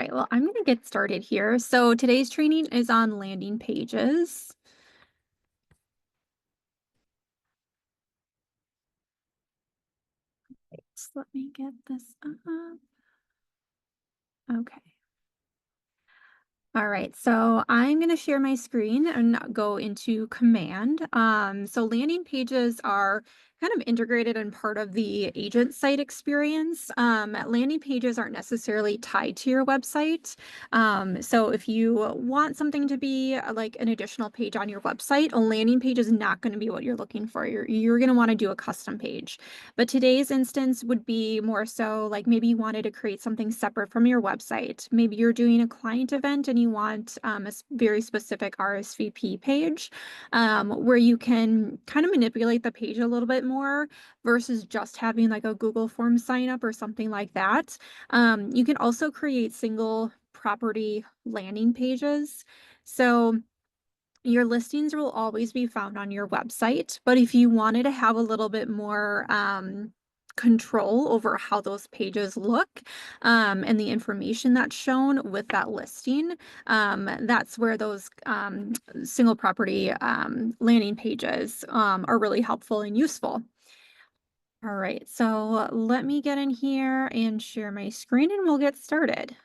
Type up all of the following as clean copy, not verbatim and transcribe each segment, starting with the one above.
right, well, I'm going to get started here. So today's training is on landing pages. So let me get this up. Okay. All right, so I'm going to share my screen and go into command. So landing pages are kind of integrated and part of the agent site experience. Landing pages aren't necessarily tied to your website. So if you want something to be like an additional page on your website, a landing page is not going to be what you're looking for. You're going to want to do a custom page. But today's instance would be more so like maybe you wanted to create something separate from your website. Maybe you're doing a client event and you want a very specific RSVP page where you can kind of manipulate the page a little bit more versus just having like a Google form sign up or something like that. You can also create single property landing pages. So your listings will always be found on your website, but if you wanted to have a little bit more control over how those pages look and the information that's shown with that listing, that's where those single property landing pages are really helpful and useful. All right, so let me get in here and share my screen and we'll get started.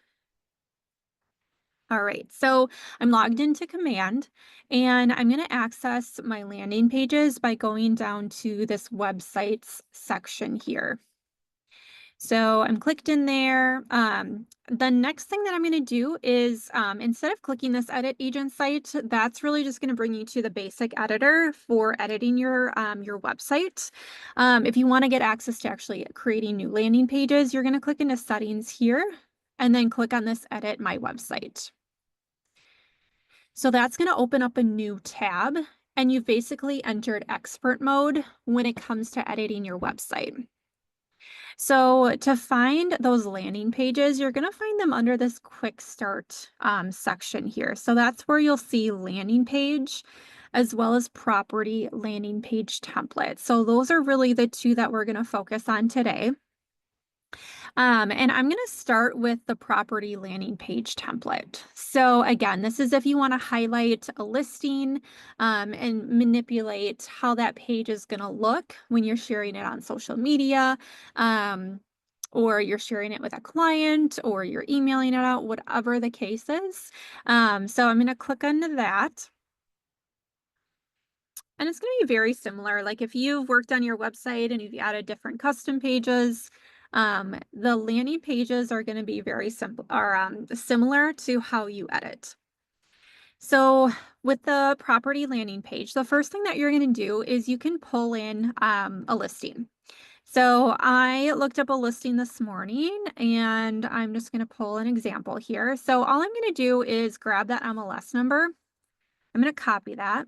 All right, so I'm logged into Command and I'm going to access my landing pages by going down to this websites section here. So I'm clicked in there. The next thing that I'm going to do is instead of clicking this edit agent site, that's really just going to bring you to the basic editor for editing your website. If you want to get access to actually creating new landing pages, you're going to click into settings here and then click on this edit my website. So that's going to open up a new tab and you've basically entered expert mode when it comes to editing your website. So to find those landing pages, you're going to find them under this quick start section here. So that's where you'll see landing page as well as property landing page template. So those are really the two that we're going to focus on today. And I'm going to start with the property landing page template. So again, this is if you want to highlight a listing and manipulate how that page is going to look when you're sharing it on social media, or you're sharing it with a client, or you're emailing it out, whatever the case is. So I'm going to click onto that. And it's going to be very similar. Like if you've worked on your website and you've added different custom pages, the landing pages are going to be very simple or similar to how you edit. So with the property landing page, the first thing that you're going to do is you can pull in a listing. So I looked up a listing this morning and I'm just going to pull an example here. So all I'm going to do is grab that MLS number. I'm going to copy that.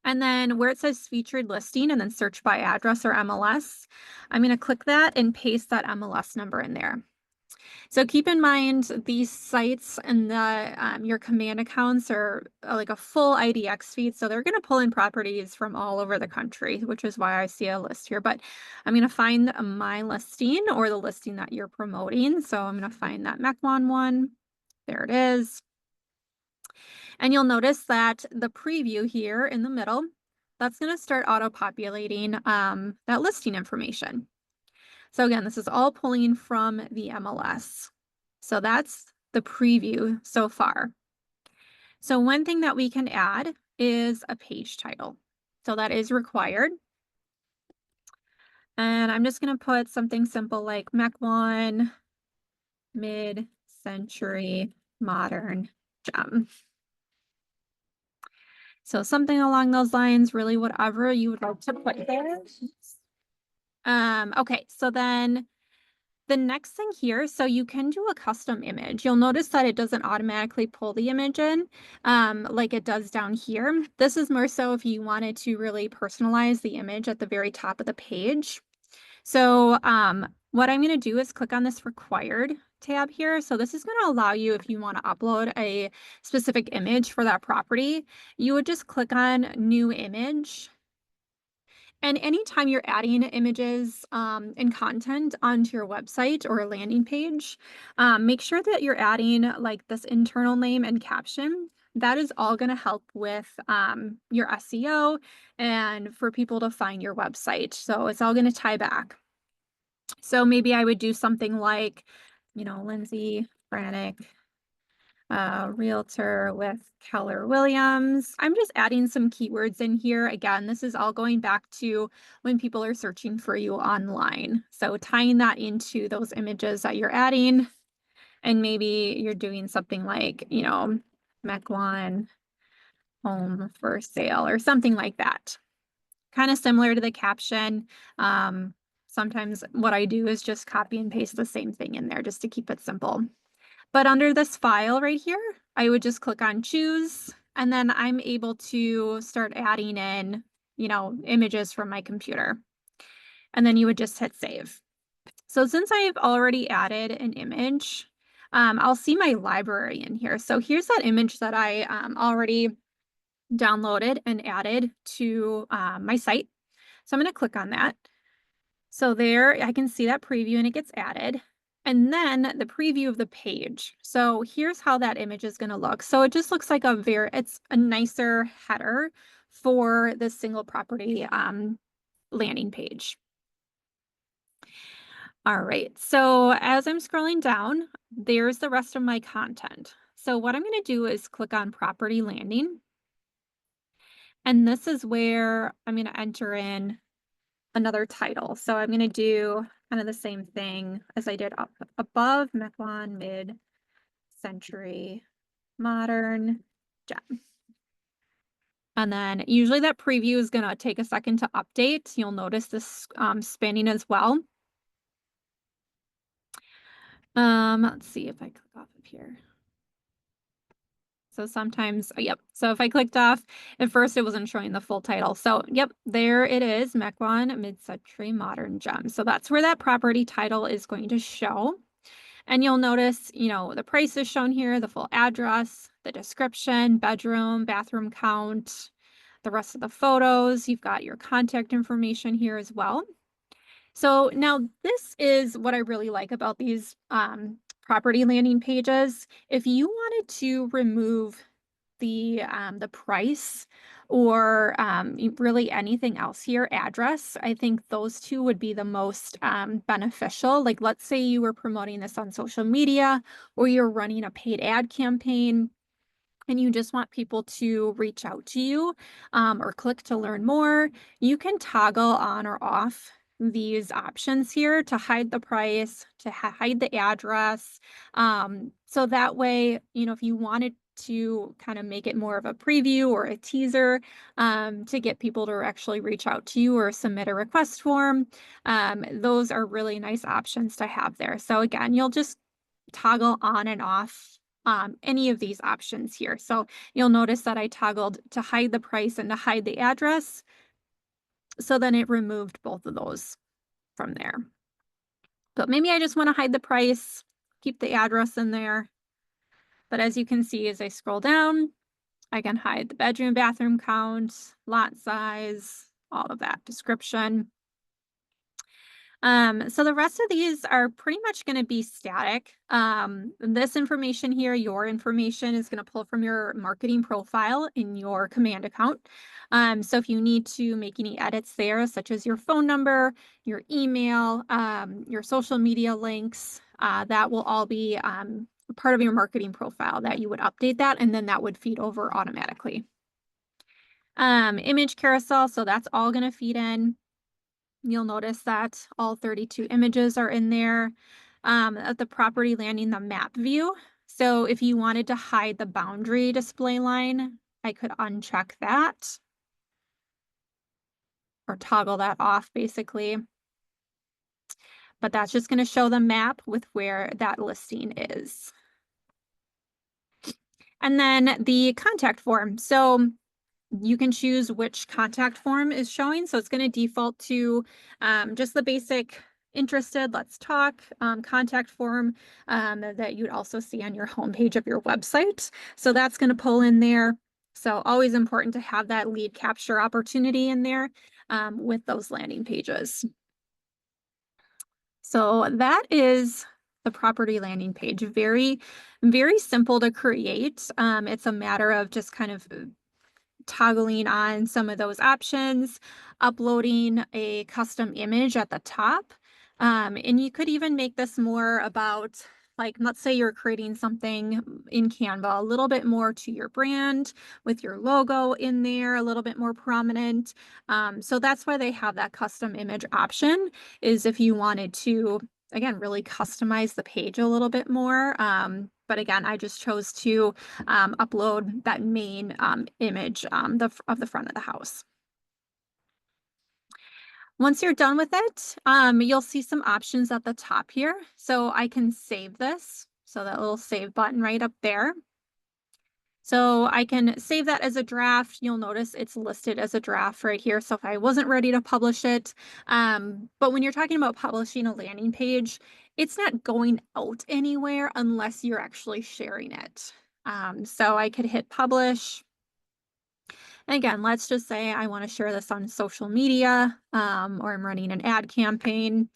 And then where it says featured listing and then search by address or MLS, I'm going to click that and paste that MLS number in there. So keep in mind these sites and the your command accounts are like a full IDX feed. So they're going to pull in properties from all over the country, which is why I see a list here. But I'm going to find my listing or the listing that you're promoting. So I'm going to find that Mequon one. There it is. And you'll notice that the preview here in the middle, that's going to start auto-populating that listing information. So again, this is all pulling from the MLS. So that's the preview so far. So one thing that we can add is a page title. So that is required. And I'm just going to put something simple like Mequon Mid-Century Modern Gem. So something along those lines, really whatever you would like to put there. Okay, so then the next thing here, so you can do a custom image. You'll notice that it doesn't automatically pull the image in like it does down here. This is more so if you wanted to really personalize the image at the very top of the page. So what I'm going to do is click on this required tab here. So this is going to allow you, if you want to upload a specific image for that property, you would just click on new image. And anytime you're adding images and content onto your website or a landing page, make sure that you're adding like this internal name and caption. That is all going to help with your SEO and for people to find your website. So it's all going to tie back. So maybe I would do something like, Lindsay Brannick, realtor with Keller Williams. I'm just adding some keywords in here. Again, this is all going back to when people are searching for you online. So tying that into those images that you're adding, and maybe you're doing something like, Mequon home for sale or something like that. Kind of similar to the caption. Sometimes what I do is just copy and paste the same thing in there just to keep it simple. But under this file right here, I would just click on choose, and then I'm able to start adding in, images from my computer. And then you would just hit save. So since I've already added an image, I'll see my library in here. So here's that image that I already downloaded and added to my site. So I'm going to click on that. So there I can see that preview and it gets added. And then the preview of the page. So here's how that image is going to look. So it just looks like it's a nicer header for the single property landing page. All right, so as I'm scrolling down, there's the rest of my content. So what I'm going to do is click on property landing. And this is where I'm going to enter in another title. So I'm going to do kind of the same thing as I did up above, Mequon mid-century modern gem. And then usually that preview is going to take a second to update. You'll notice this spinning as well. Let's see if I click off of here. So sometimes, yep. So if I clicked off, at first it wasn't showing the full title. So yep, there it is, Mequon mid-century modern gem. So that's where that property title is going to show. And you'll notice, the price is shown here, the full address, the description, bedroom, bathroom count, the rest of the photos. You've got your contact information here as well. So now this is what I really like about these property landing pages. If you wanted to remove the price or really anything else here, address, I think those two would be the most beneficial. Like let's say you were promoting this on social media or you're running a paid ad campaign and you just want people to reach out to you or click to learn more, you can toggle on or off these options here to hide the price, to hide the address. So that way, if you wanted to kind of make it more of a preview or a teaser to get people to actually reach out to you or submit a request form, those are really nice options to have there. So again, you'll just toggle on and off any of these options here. So you'll notice that I toggled to hide the price and to hide the address. So then it removed both of those from there. But maybe I just want to hide the price, keep the address in there. But as you can see, as I scroll down, I can hide the bedroom, bathroom count, lot size, all of that description. So the rest of these are pretty much going to be static. This information here, your information is going to pull from your marketing profile in your command account. So if you need to make any edits there, such as your phone number, your email, your social media links, that will all be part of your marketing profile that you would update that, and then that would feed over automatically. Image carousel, so that's all going to feed in. You'll notice that all 32 images are in there. At the property landing, the map view. So if you wanted to hide the boundary display line, I could uncheck that or toggle that off basically. But that's just going to show the map with where that listing is. And then the contact form. So you can choose which contact form is showing. So it's going to default to just the basic interested, let's talk contact form that you'd also see on your homepage of your website. So that's going to pull in there. So always important to have that lead capture opportunity in there with those landing pages. So that is the property landing page. Very, very simple to create. It's a matter of just kind of toggling on some of those options, uploading a custom image at the top. And you could even make this more about, like, let's say you're creating something in Canva, a little bit more to your brand with your logo in there, a little bit more prominent. So that's why they have that custom image option, is if you wanted to, again, really customize the page a little bit more. But again, I just chose to upload that main image of the front of the house. Once you're done with it, you'll see some options at the top here. So I can save this. So that little save button right up there. So I can save that as a draft. You'll notice it's listed as a draft right here. So if I wasn't ready to publish it, but when you're talking about publishing a landing page, it's not going out anywhere unless you're actually sharing it. So I could hit publish. And again, let's just say I want to share this on social media, or I'm running an ad campaign.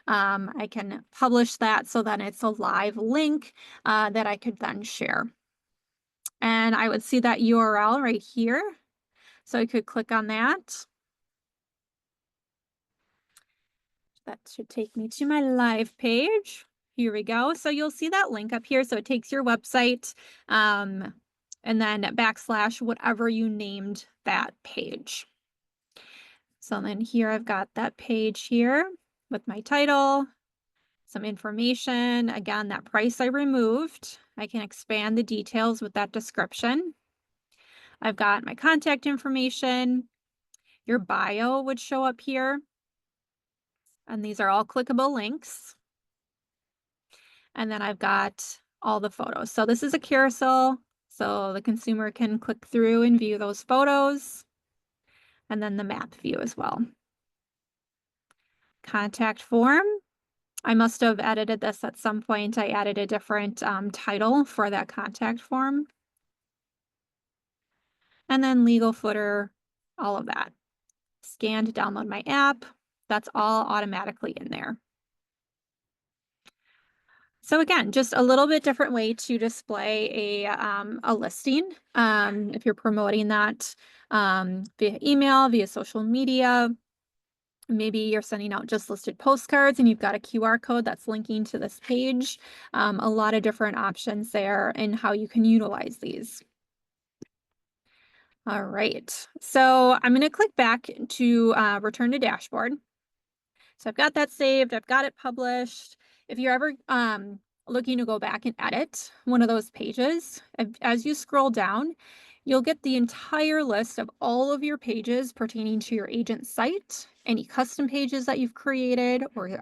I can publish that so then it's a live link that I could then share. And I would see that URL right here. So I could click on that. That should take me to my live page. Here we go. So you'll see that link up here. So it takes your website, and then backslash whatever you named that page. So then here I've got that page here with my title, some information. Again, that price I removed. I can expand the details with that description. I've got my contact information. Your bio would show up here. And these are all clickable links. And then I've got all the photos. So this is a carousel, so the consumer can click through and view those photos. And then the map view as well. Contact form. I must have edited this at some point. I added a different title for that contact form. And then legal footer, all of that. Scan to download my app. That's all automatically in there. So again, just a little bit different way to display a listing. If you're promoting that via email, via social media, maybe you're sending out just listed postcards and you've got a QR code that's linking to this page. A lot of different options there and how you can utilize these. All right, so I'm going to click back to return to dashboard. So I've got that saved, I've got it published. If you're ever looking to go back and edit one of those pages, as you scroll down, you'll get the entire list of all of your pages pertaining to your agent site, any custom pages that you've created or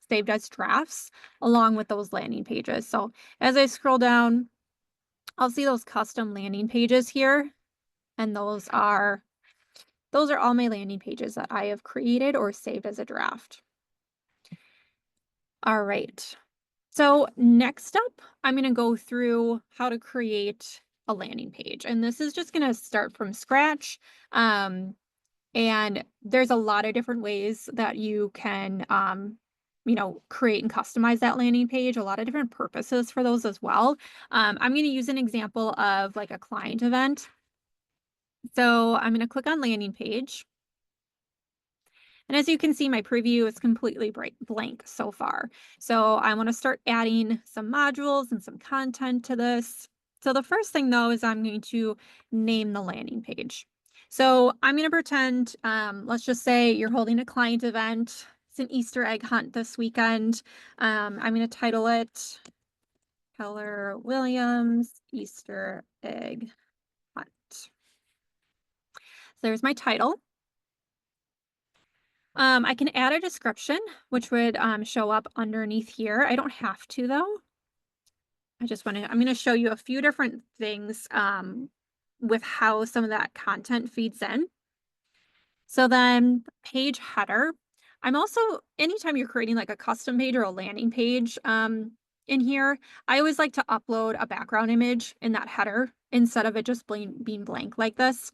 saved as drafts, along with those landing pages. So as I scroll down, I'll see those custom landing pages here, and those are all my landing pages that I have created or saved as a draft. All right. So next up, I'm going to go through how to create a landing page. And this is just going to start from scratch. And there's a lot of different ways that you can, create and customize that landing page, a lot of different purposes for those as well. I'm going to use an example of like a client event. So I'm going to click on landing page. And as you can see, my preview is completely blank so far. So I want to start adding some modules and some content to this. So the first thing though is I'm going to name the landing page. So I'm going to pretend, let's just say you're holding a client event. It's an Easter egg hunt this weekend. I'm going to title it Keller Williams Easter Egg Hunt. So there's my title. I can add a description, which would show up underneath here. I don't have to though. I'm going to show you a few different things with how some of that content feeds in. So then page header. I'm also, anytime you're creating like a custom page or a landing page, in here, I always like to upload a background image in that header instead of it just being blank like this.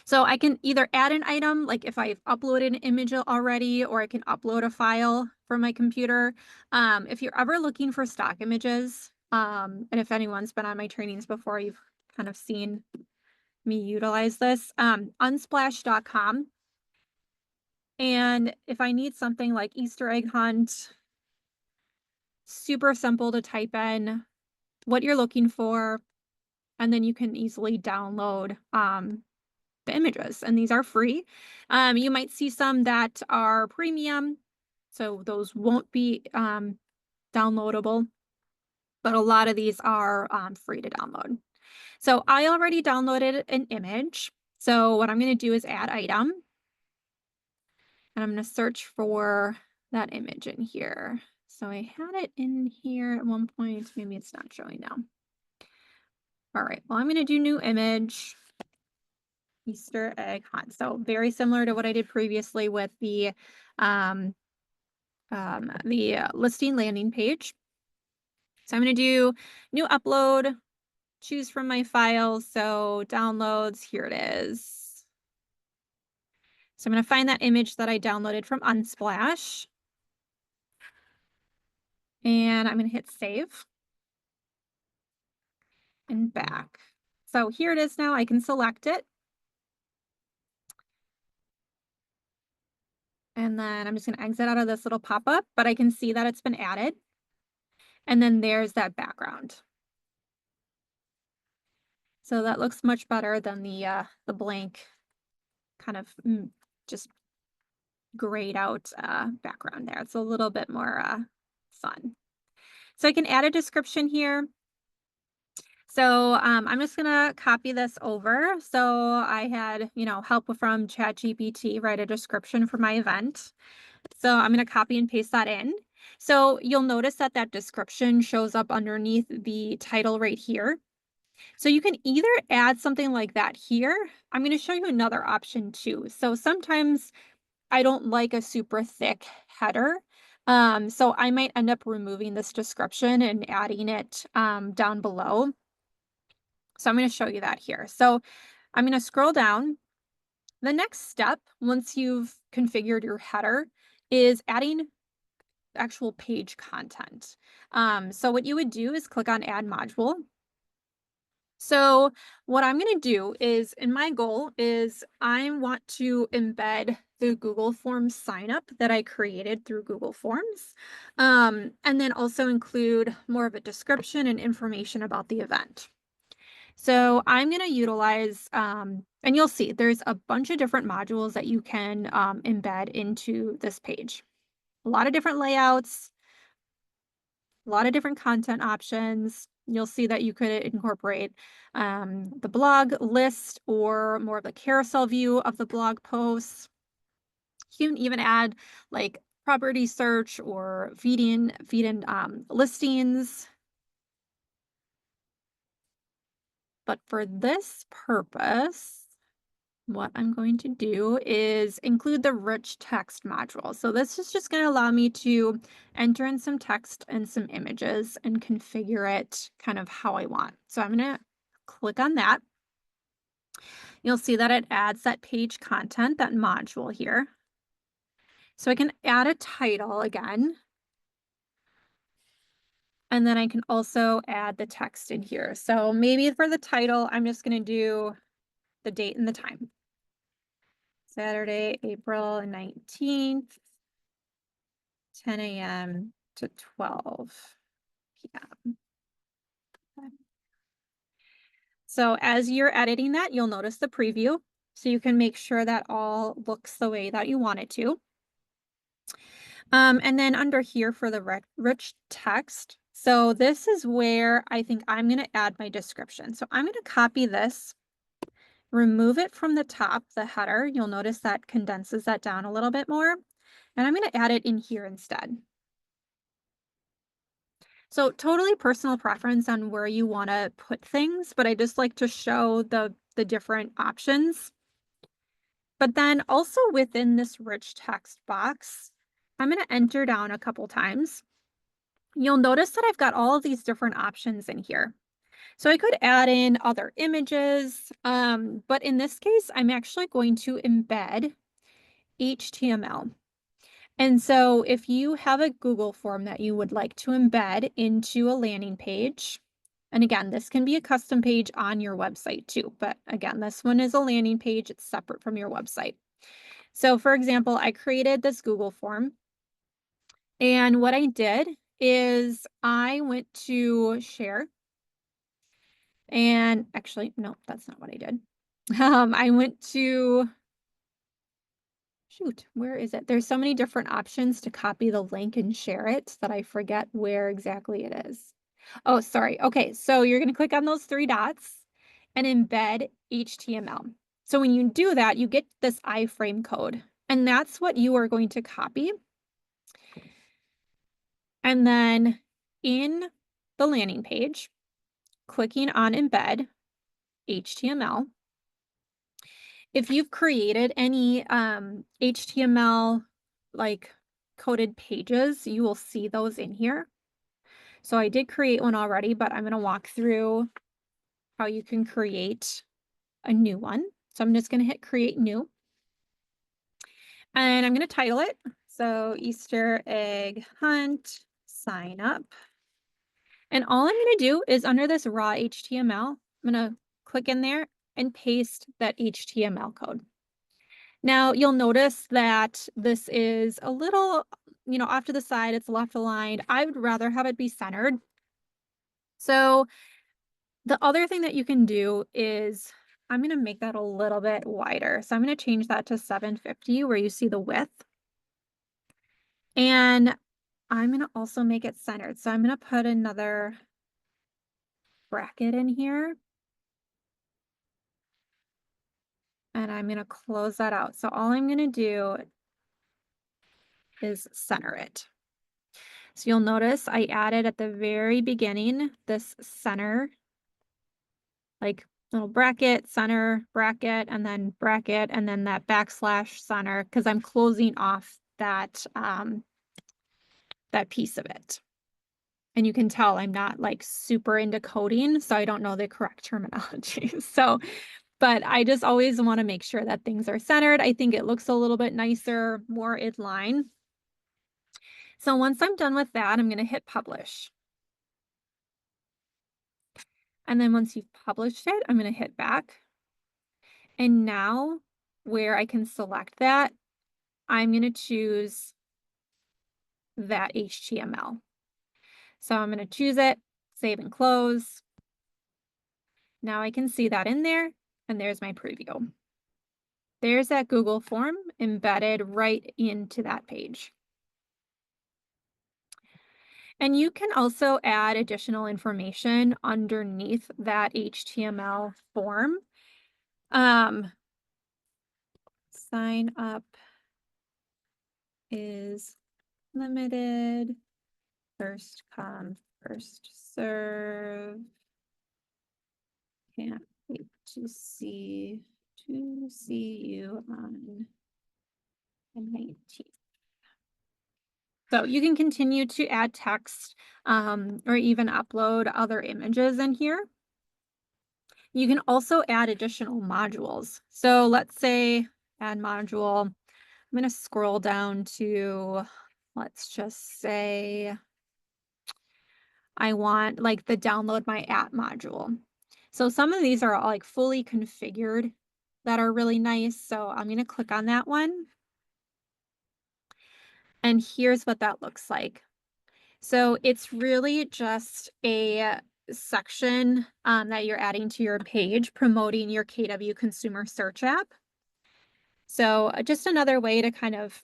So I can either add an item, like if I've uploaded an image already, or I can upload a file from my computer. If you're ever looking for stock images, and if anyone's been on my trainings before, you've kind of seen me utilize this, unsplash.com. And if I need something like Easter egg hunt, super simple to type in what you're looking for, and then you can easily download the images, and these are free. You might see some that are premium, so those won't be downloadable, but a lot of these are free to download. So I already downloaded an image. So what I'm going to do is add item, and I'm going to search for that image in here. So I had it in here at one point. Maybe it's not showing now. All right, well, I'm going to do new image. Easter egg hunt. So very similar to what I did previously with um, the listing landing page. So I'm going to do new upload, choose from my file. So downloads, here it is. So I'm going to find that image that I downloaded from Unsplash. And I'm going to hit save and back. So here it is now. I can select it. And then I'm just going to exit out of this little pop-up, but I can see that it's been added. And then there's that background. So that looks much better than the blank kind of just grayed out background there. It's a little bit more fun. So I can add a description here. So I'm just gonna copy this over. So I had, help from ChatGPT write a description for my event. So I'm gonna copy and paste that in. So you'll notice that that description shows up underneath the title right here. So you can either add something like that here. I'm going to show you another option too. So sometimes I don't like a super thick header. So I might end up removing this description and adding it down below. So I'm going to show you that here. So I'm going to scroll down. The next step, once you've configured your header, is adding actual page content. So what you would do is click on Add Module. So what I'm going to do is, and my goal is I want to embed the Google Forms sign up that I created through Google Forms, and then also include more of a description and information about the event. So I'm going to utilize, and you'll see there's a bunch of different modules that you can embed into this page. A lot of different layouts, a lot of different content options. You'll see that you could incorporate the blog list or more of a carousel view of the blog posts. You can even add like property search or feed-in listings. But for this purpose, what I'm going to do is include the rich text module. So this is just going to allow me to enter in some text and some images and configure it kind of how I want. So I'm going to click on that. You'll see that it adds that page content, that module here. So I can add a title again. And then I can also add the text in here. So maybe for the title, I'm just going to do the date and the time. Saturday, April 19th, 10 a.m. to 12 p.m. So as you're editing that, you'll notice the preview. So you can make sure that all looks the way that you want it to. And then under here for the rich text. So this is where I think I'm going to add my description. So I'm going to copy this, remove it from the top, the header. You'll notice that condenses that down a little bit more. And I'm going to add it in here instead. So totally personal preference on where you want to put things, but I just like to show the different options. But then also within this rich text box, I'm going to enter down a couple times. you'll notice that I've got all of these different options in here. So I could add in other images, but in this case, I'm actually going to embed HTML. And so if you have a Google form that you would like to embed into a landing page, and again, this can be a custom page on your website too, but again, this one is a landing page, it's separate from your website. So for example, I created this Google form, and what I did is I went to share, and actually, no, that's not what I did. I went to Shoot, where is it? There's so many different options to copy the link and share it that I forget where exactly it is. Oh, sorry. Okay, so you're going to click on those three dots and embed HTML. So when you do that, you get this iframe code, and that's what you are going to copy. And then in the landing page, clicking on embed HTML. If you've created any HTML like coded pages, you will see those in here. So I did create one already, but I'm going to walk through how you can create a new one. So I'm just going to hit create new, and I'm going to title it. So Easter egg hunt sign up. And all I'm going to do is under this raw HTML, I'm going to click in there and paste that HTML code. Now you'll notice that this is a little, off to the side, it's left aligned. I would rather have it be centered. So the other thing that you can do is I'm going to make that a little bit wider. So I'm going to change that to 750 where you see the width. And I'm going to also make it centered. So I'm going to put another bracket in here. And I'm going to close that out. So all I'm going to do is center it. So you'll notice I added at the very beginning this center, like little bracket, center, bracket, and then that backslash center, because I'm closing off that that piece of it. And you can tell I'm not like super into coding, so I don't know the correct terminology. But I just always want to make sure that things are centered. I think it looks a little bit nicer, more in line. So once I'm done with that, I'm going to hit publish. And then once you've published it, I'm going to hit back. And now where I can select that, I'm going to choose that HTML. So I'm going to choose it, save and close. Now I can see that in there, and there's my preview. There's that Google form embedded right into that page. And you can also add additional information underneath that HTML form. Sign up is limited, first come, first serve. Can't wait to see you on the 19th. So you can continue to add text or even upload other images in here. You can also add additional modules. So let's say add module. I'm going to scroll down to, let's just say, I want like the download my app module. So some of these are all like fully configured that are really nice. So I'm going to click on that one. And here's what that looks like. So it's really just a section that you're adding to your page promoting your KW consumer search app. So just another way to kind of,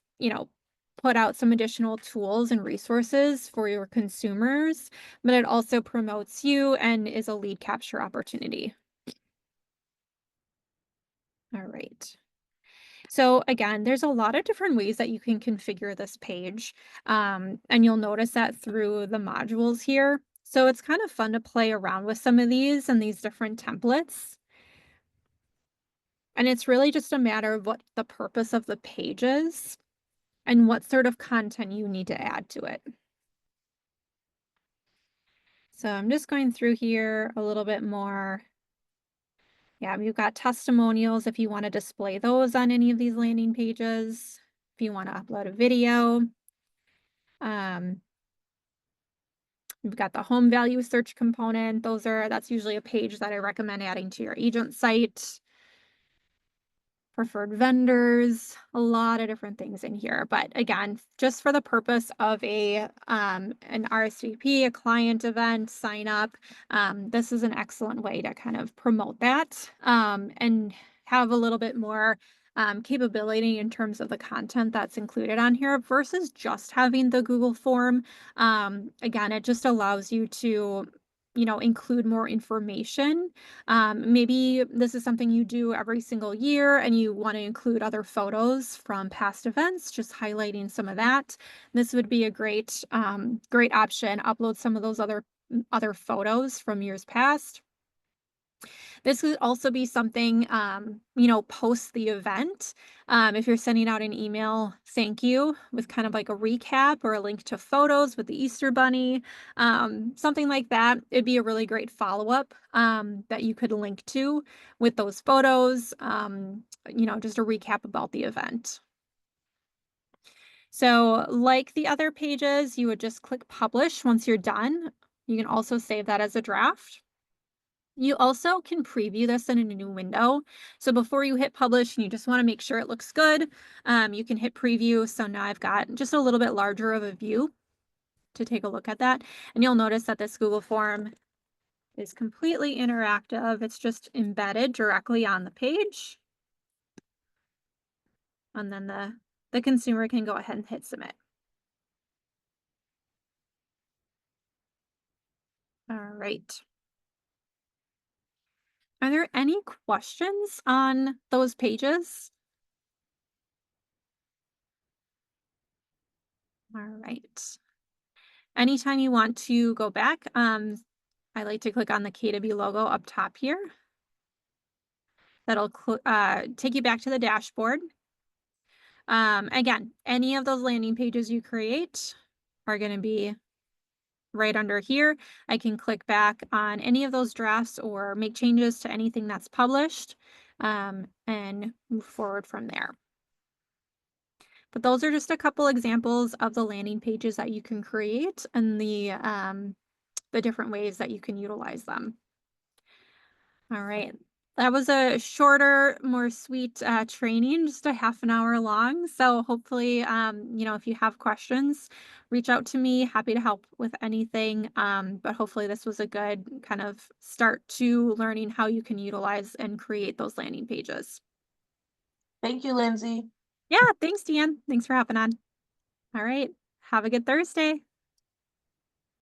put out some additional tools and resources for your consumers, but it also promotes you and is a lead capture opportunity. All right. So again, there's a lot of different ways that you can configure this page. And you'll notice that through the modules here. So it's kind of fun to play around with some of these and these different templates. And it's really just a matter of what the purpose of the page is and what sort of content you need to add to it. So I'm just going through here a little bit more. Yeah, we've got testimonials if you want to display those on any of these landing pages, if you want to upload a video. Um, we've got the home value search component. That's usually a page that I recommend adding to your agent site. Preferred vendors, a lot of different things in here. But again, just for the purpose of an RSVP, a client event, sign up, this is an excellent way to kind of promote that and have a little bit more capability in terms of the content that's included on here versus just having the Google form. Again, it just allows you to include more information. Maybe this is something you do every single year and you want to include other photos from past events, just highlighting some of that. This would be a great option. Upload some of those other photos from years past. This could also be something, post the event. If you're sending out an email, thank you, with kind of like a recap or a link to photos with the Easter Bunny, something like that. It'd be a really great follow up that you could link to with those photos, just a recap about the event. So, like the other pages, you would just click publish once you're done. You can also save that as a draft. You also can preview this in a new window. So before you hit publish and you just want to make sure it looks good, you can hit preview. So now I've got just a little bit larger of a view to take a look at that. And you'll notice that this Google form is completely interactive. It's just embedded directly on the page. And then the consumer can go ahead and hit submit. All right. Are there any questions on those pages? All right. Anytime you want to go back, I like to click on the KW logo up top here. That'll take you back to the dashboard. Again, any of those landing pages you create are going to be right under here. I can click back on any of those drafts or make changes to anything that's published and move forward from there. But those are just a couple examples of the landing pages that you can create and the different ways that you can utilize them. All right. That was a shorter, more sweet training, just a half an hour long. So hopefully, if you have questions, reach out to me. Happy to help with anything. But hopefully this was a good kind of start to learning how you can utilize and create those landing pages. Thank you, Lindsay. Yeah, thanks, Deanne. Thanks for hopping on. All right. Have a good Thursday.